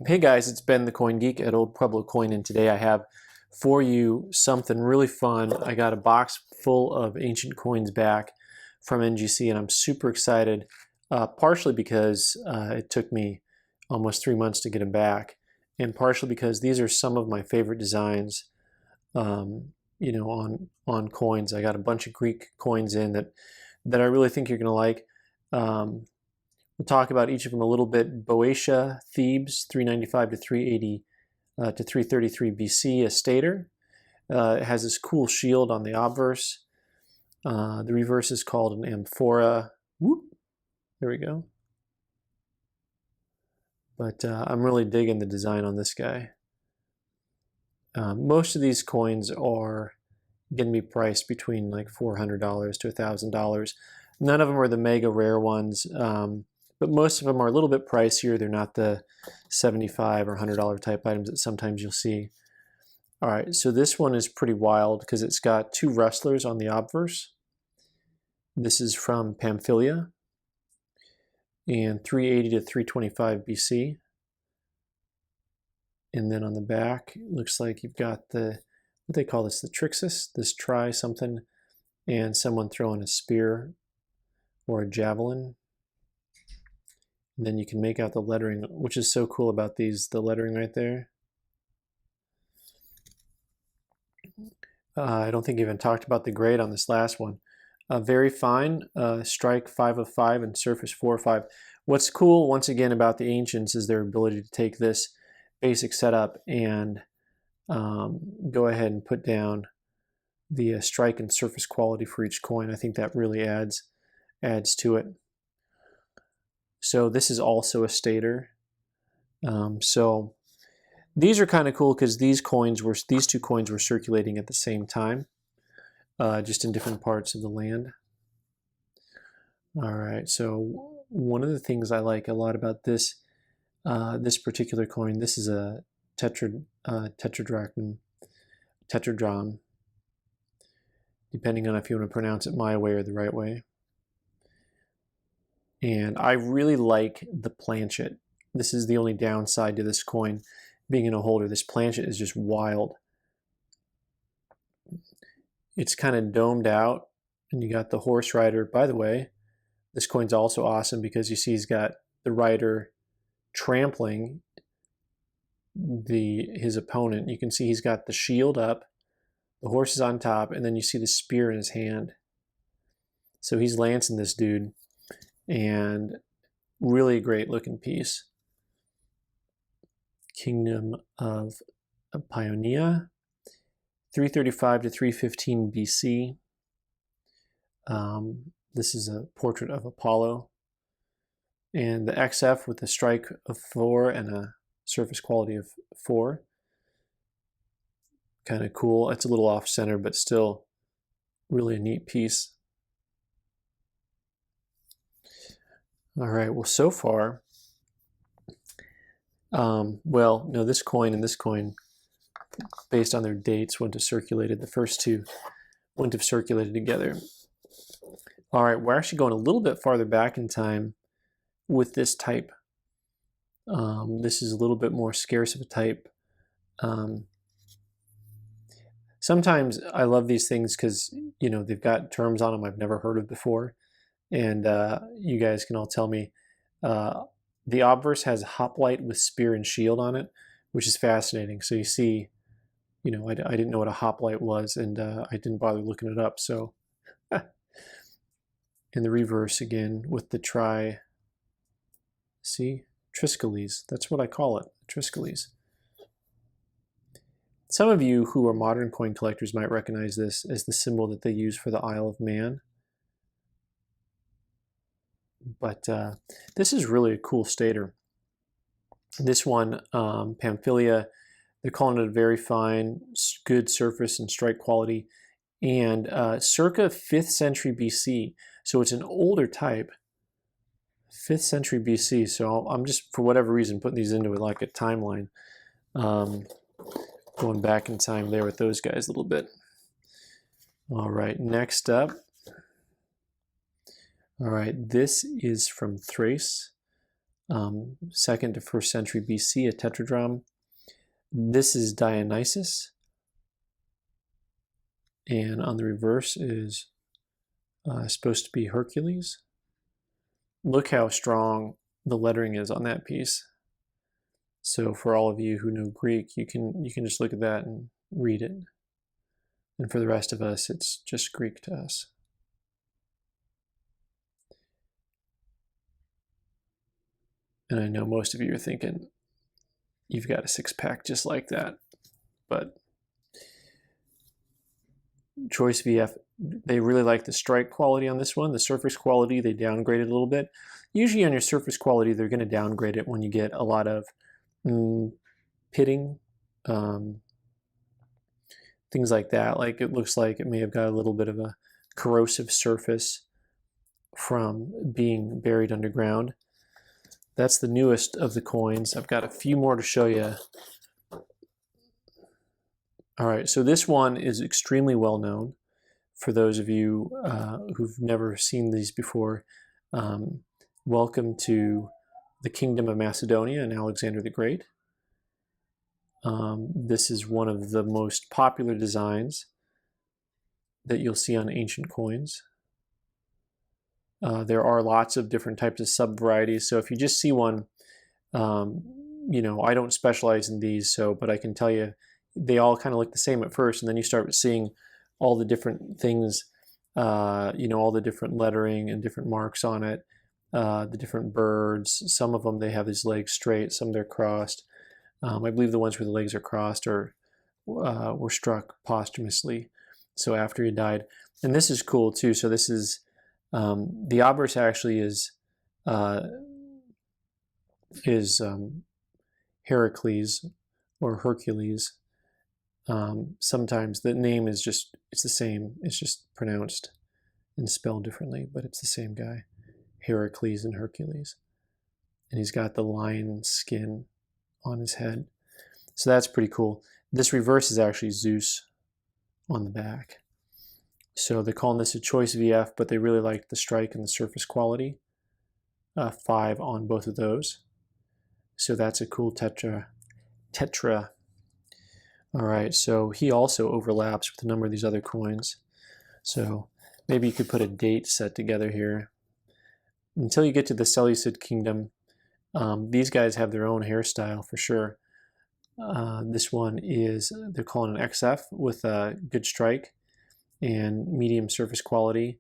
Hey guys, it's Ben the Coin Geek at Old Pueblo Coin, and today I have for you something really fun. I got a box full of ancient coins back from NGC, and I'm super excited, partially because it took me almost 3 months to get them back, and partially because these are some of my favorite designs, on coins. I got a bunch of Greek coins in that I really think you're going to like. We'll talk about each of them a little bit. Boeotia, Thebes, 395 to 380 to 333 BC, a stater. It has this cool shield on the obverse. The reverse is called an amphora. Whoop. There we go. But I'm really digging the design on this guy. Most of these coins are going to be priced between like $400 to $1,000. None of them are the mega rare ones. But most of them are a little bit pricier. They're not the $75 or $100 type items that sometimes you'll see. All right, so this one is pretty wild because it's got two wrestlers on the obverse. This is from Pamphylia and 380 to 325 BC. And then on the back, it looks like you've got what they call this, the Trixis, this try something, and someone throwing a spear or a javelin. And then you can make out the lettering, which is so cool about these, the lettering right there. I don't think I even talked about the grade on this last one. Very fine, strike 5 of 5 and surface 4 of 5. What's cool, once again, about the ancients is their ability to take this basic setup and go ahead and put down the strike and surface quality for each coin. I think that really adds to it. So this is also a stater. So these are kind of cool because these two coins were circulating at the same time, just in different parts of the land. All right. So one of the things I like a lot about this particular coin, this is a tetradrachm, depending on if you want to pronounce it my way or the right way. And I really like the planchet. This is the only downside to this coin being in a holder. This planchet is just wild. It's kind of domed out, and you got the horse rider. By the way, this coin's also awesome because you see he's got the rider trampling his opponent. You can see he's got the shield up, the horse is on top, and then you see the spear in his hand. So he's lancing this dude. And really great looking piece. Kingdom of Paeonia, 335 to 315 BC. This is a portrait of Apollo. And the XF with a strike of 4 and a surface quality of 4. Kind of cool. It's a little off center, but still really a neat piece. All right, well, so far, this coin and this coin, based on their dates, wouldn't have circulated. The first two wouldn't have circulated together. All right, we're actually going a little bit farther back in time with this type. This is a little bit more scarce of a type. Sometimes I love these things because, they've got terms on them I've never heard of before. And you guys can all tell me. The obverse has hoplite with spear and shield on it, which is fascinating. So you see, I didn't know what a hoplite was, and I didn't bother looking it up. So in the reverse again with the Triskelies. That's what I call it, Triskelies. Some of you who are modern coin collectors might recognize this as the symbol that they use for the Isle of Man. But this is really a cool stater. This one, Pamphylia, they're calling it a very fine, good surface and strike quality, and circa 5th century BC. So it's an older type, 5th century BC. So I'm just, for whatever reason, putting these into like a timeline, going back in time there with those guys a little bit. All right, next up. All right, this is from Thrace. 2nd to 1st century BC, a tetradrachm. This is Dionysus, and on the reverse is supposed to be Hercules. Look how strong the lettering is on that piece. So for all of you who know Greek, you can just look at that and read it. And for the rest of us, it's just Greek to us. And I know most of you are thinking, you've got a 6-pack just like that. But Choice VF, they really like the strike quality on this one. The surface quality, they downgraded a little bit. Usually on your surface quality, they're going to downgrade it when you get a lot of pitting, things like that. Like it looks like it may have got a little bit of a corrosive surface from being buried underground. That's the newest of the coins. I've got a few more to show you. All right, so this one is extremely well known for those of you who've never seen these before. Welcome to the Kingdom of Macedonia and Alexander the Great. This is one of the most popular designs that you'll see on ancient coins. There are lots of different types of sub-varieties, so if you just see one, you know, I don't specialize in these, but I can tell you they all kind of look the same at first, and then you start seeing all the different things, you know, all the different lettering and different marks on it, the different birds. Some of them, they have these legs straight, some they're crossed. I believe the ones where the legs are crossed were struck posthumously, so after he died. And this is cool too. So this is the obverse actually is Heracles or Hercules. Sometimes the name is just, it's the same. It's just pronounced and spelled differently, but it's the same guy, Heracles and Hercules. And he's got the lion skin on his head. So that's pretty cool. This reverse is actually Zeus on the back. So they're calling this a Choice VF, but they really like the strike and the surface quality. 5 on both of those. So that's a cool tetra. All right, so he also overlaps with a number of these other coins. So maybe you could put a date set together here. Until you get to the Seleucid Kingdom, these guys have their own hairstyle for sure. This one is, they're calling an XF with a good strike and medium surface quality.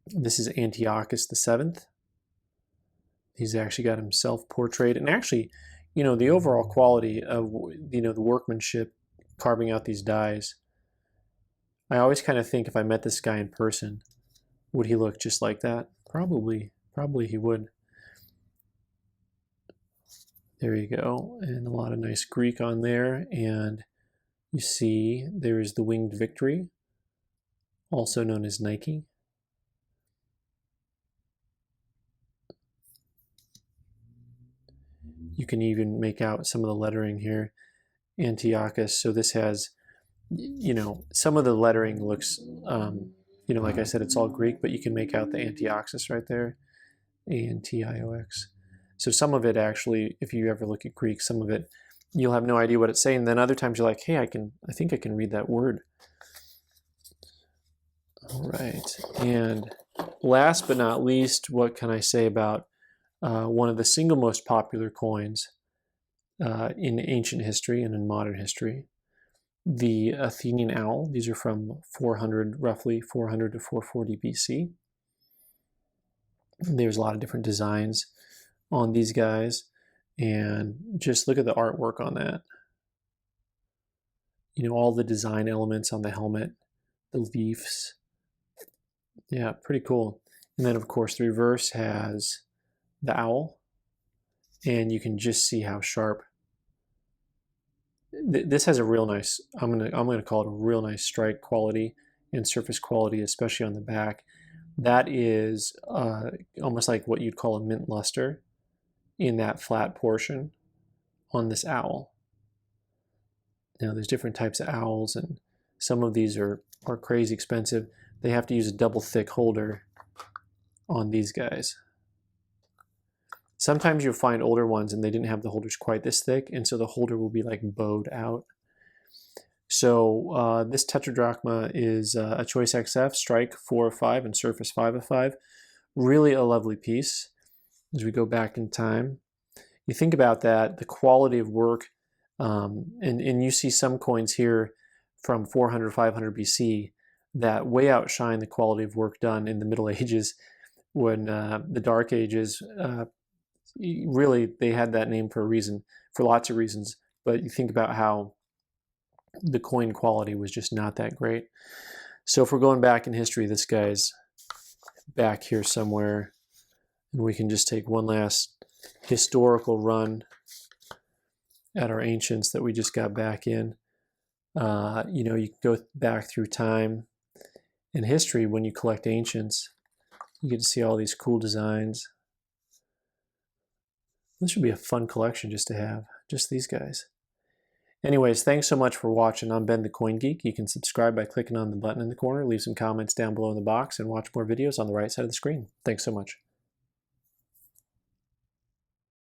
This is Antiochus VII. He's actually got himself portrayed, and actually, you know, the overall quality of, you know, the workmanship carving out these dies. I always kind of think if I met this guy in person, would he look just like that? Probably he would. There you go, and a lot of nice Greek on there, and you see there is the winged victory, also known as Nike. You can even make out some of the lettering here, Antiochus. So this has, you know, some of the lettering looks, you know, like I said, it's all Greek, but you can make out the Antiochus right there, A-N-T-I-O-X. So some of it actually, if you ever look at Greek, some of it, you'll have no idea what it's saying. Then other times you're like, hey, I think I can read that word. All right, and last but not least, what can I say about one of the single most popular coins in ancient history and in modern history, the Athenian Owl. These are from 400, roughly 400 to 440 BC. There's a lot of different designs on these guys, and just look at the artwork on that. You know, all the design elements on the helmet, the leaves. Yeah, pretty cool. And then of course the reverse has the owl, and you can just see how sharp. This has a real nice, I'm gonna call it a real nice strike quality and surface quality, especially on the back. That is almost like what you'd call a mint luster in that flat portion on this owl. Now there's different types of owls, and some of these are crazy expensive. They have to use a double thick holder on these guys. Sometimes you'll find older ones and they didn't have the holders quite this thick, and so the holder will be like bowed out. So this Tetradrachma is a choice XF, strike 4 of 5 and surface 5 of 5. Really a lovely piece. As we go back in time, you think about that, the quality of work, and you see some coins here from 400, 500 BC that way outshine the quality of work done in the Middle Ages, when the Dark Ages, really they had that name for a reason, for lots of reasons, but you think about how the coin quality was just not that great. So if we're going back in history, this guy's back here somewhere, and we can just take one last historical run at our ancients that we just got back in. You know, you can go back through time in history. When you collect ancients, you get to see all these cool designs. This would be a fun collection just to have, just these guys. Anyways, thanks so much for watching. I'm Ben the Coin Geek. You can subscribe by clicking on the button in the corner, leave some comments down below in the box, and watch more videos on the right side of the screen. Thanks so much.